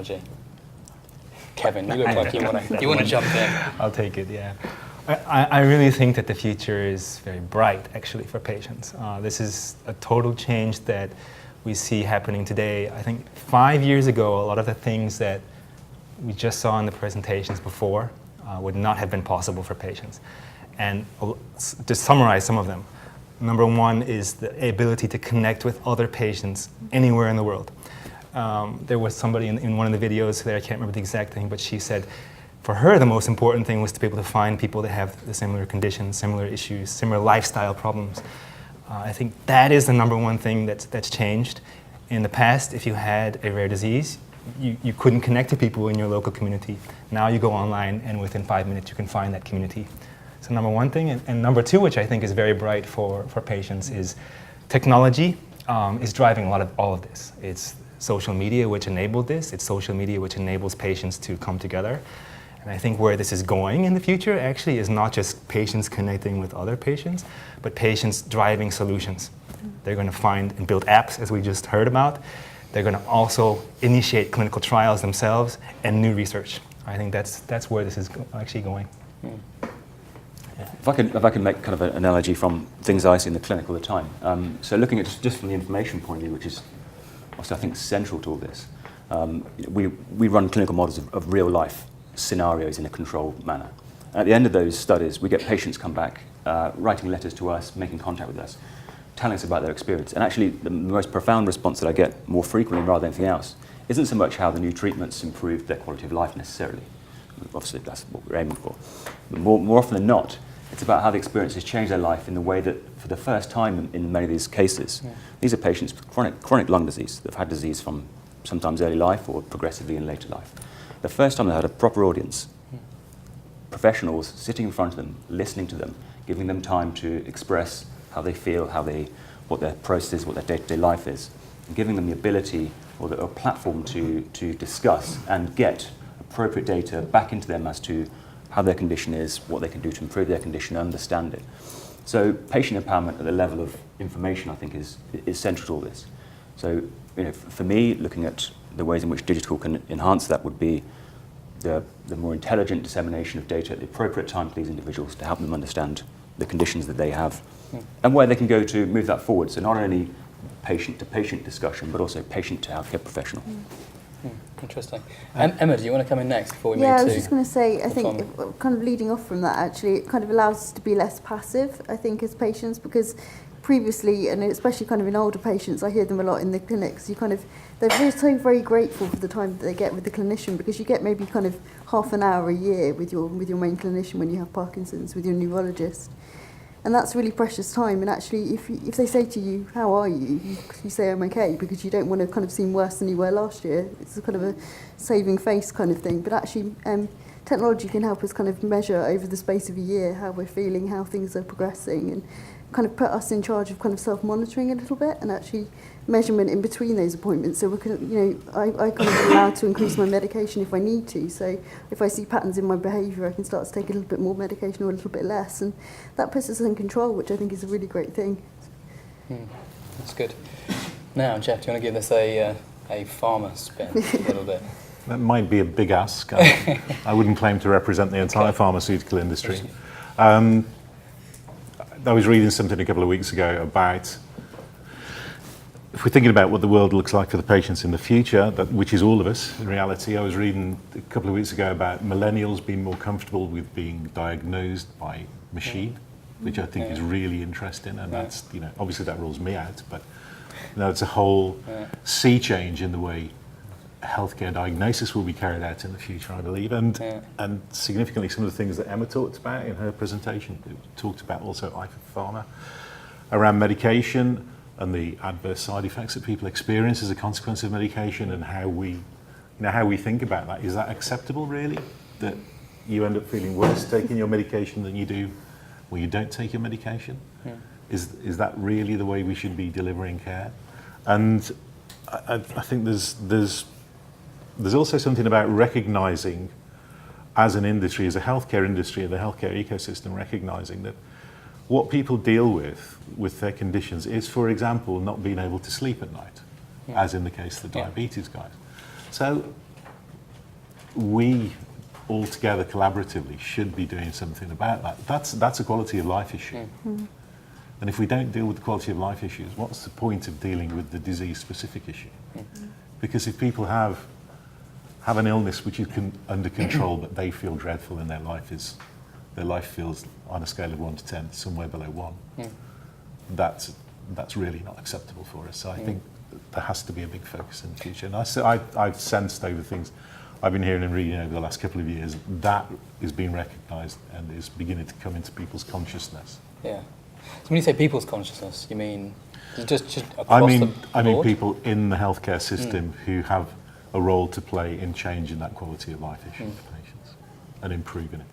technology? Kevin, you look like you want to jump in. I'll take it, yeah. I really think that the future is very bright, actually, for patients. This is a total change that we see happening today. I think 5 years ago, a lot of the things that we just saw in the presentations before would not have been possible for patients. And to summarize some of them, number one is the ability to connect with other patients anywhere in the world. There was somebody in one of the videos there, I can't remember the exact thing, but she said for her the most important thing was to be able to find people that have the similar conditions, similar issues, similar lifestyle problems. I think that is the number one thing that's changed. In the past, if you had a rare disease, you couldn't connect to people in your local community. Now you go online and within 5 minutes you can find that community. So number one thing, and number two, which I think is very bright for patients, is technology is driving a lot of all of this. It's social media which enabled this. It's social media which enables patients to come together. And I think where this is going in the future actually is not just patients connecting with other patients, but patients driving solutions. They're going to find and build apps, as we just heard about. They're going to also initiate clinical trials themselves and new research. I think that's where this is actually going. Mm. If I can make kind of an analogy from things I see in the clinic all the time. So looking at just from the information point of view, which is also I think central to all this, we run clinical models of real life scenarios in a controlled manner. At the end of those studies, we get patients come back, writing letters to us, making contact with us, telling us about their experience. And actually, the most profound response that I get more frequently rather than anything else isn't so much how the new treatments improved their quality of life necessarily. Obviously, that's what we're aiming for. But more often than not, it's about how the experience has changed their life in the way that, for the first time in many of these cases, these are patients with chronic lung disease that have had disease from sometimes early life or progressively in later life. The first time they had a proper audience, professionals sitting in front of them, listening to them, giving them time to express how they feel, what their process is, what their day-to-day life is, and giving them the ability or a platform to discuss and get appropriate data back into them as to how their condition is, what they can do to improve their condition, understand it. So patient empowerment at the level of information, I think, is central to all this. So, for me, looking at the ways in which digital can enhance that would be the more intelligent dissemination of data at the appropriate time for these individuals to help them understand the conditions that they have and where they can go to move that forward. So not only patient-to-patient discussion, but also patient-to-healthcare professional. Interesting. Emma, do you want to come in next before we move to... Yeah, I was just going to say, I think kind of leading off from that, actually, it kind of allows us to be less passive, I think, as patients, because previously, and especially kind of in older patients, I hear them a lot in the clinics, they're so very grateful for the time that they get with the clinician, because you get maybe kind of half an hour a year with your main clinician when you have Parkinson's, with your neurologist. And that's really precious time. And actually, if they say to you, how are you? You say, I'm okay, because you don't want to kind of seem worse than you were last year. It's a kind of a saving face kind of thing. But actually, technology can help us kind of measure over the space of a year how we're feeling, how things are progressing, and kind of put us in charge of kind of self-monitoring a little bit, and actually measurement in between those appointments. So we can, I kind of allowed to increase my medication if I need to. So if I see patterns in my behaviour, I can start to take a little bit more medication or a little bit less, and that puts us in control, which I think is a really great thing. That's good. Now, Jeff, do you want to give this a pharma spin a little bit? That might be a big ask. I wouldn't claim to represent the entire pharmaceutical industry. I was reading something a couple of weeks ago about, if we're thinking about what the world looks like for the patients in the future, which is all of us in reality, I was reading a couple of weeks ago about millennials being more comfortable with being diagnosed by machine, which I think is really interesting, and that's, obviously that rules me out, but it's a whole sea change in the way healthcare diagnosis will be carried out in the future, I believe, and significantly some of the things that Emma talked about in her presentation, talked about also pharma, around medication and the adverse side effects that people experience as a consequence of medication, and how we think about that. Is that acceptable, really, that you end up feeling worse taking your medication than you do when you don't take your medication? Is that really the way we should be delivering care? And I think there's also something about recognizing, as an industry, as a healthcare industry and the healthcare ecosystem, recognizing that what people deal with their conditions is, for example, not being able to sleep at night, as in the case of the diabetes guys. So we all together collaboratively should be doing something about that. That's a quality of life issue. And if we don't deal with the quality of life issues, what's the point of dealing with the disease-specific issue? Because if people have an illness which is under control, but they feel dreadful and their life feels on a scale of 1 to 10 somewhere below 1, that's really not acceptable for us. So I think there has to be a big focus in the future. And I've sensed over things I've been hearing and reading over the last couple of years, that is being recognised and is beginning to come into people's consciousness. Yeah. So when you say people's consciousness, you mean just across the board? I mean people in the healthcare system who have a role to play in changing that quality of life issue for patients and improving it.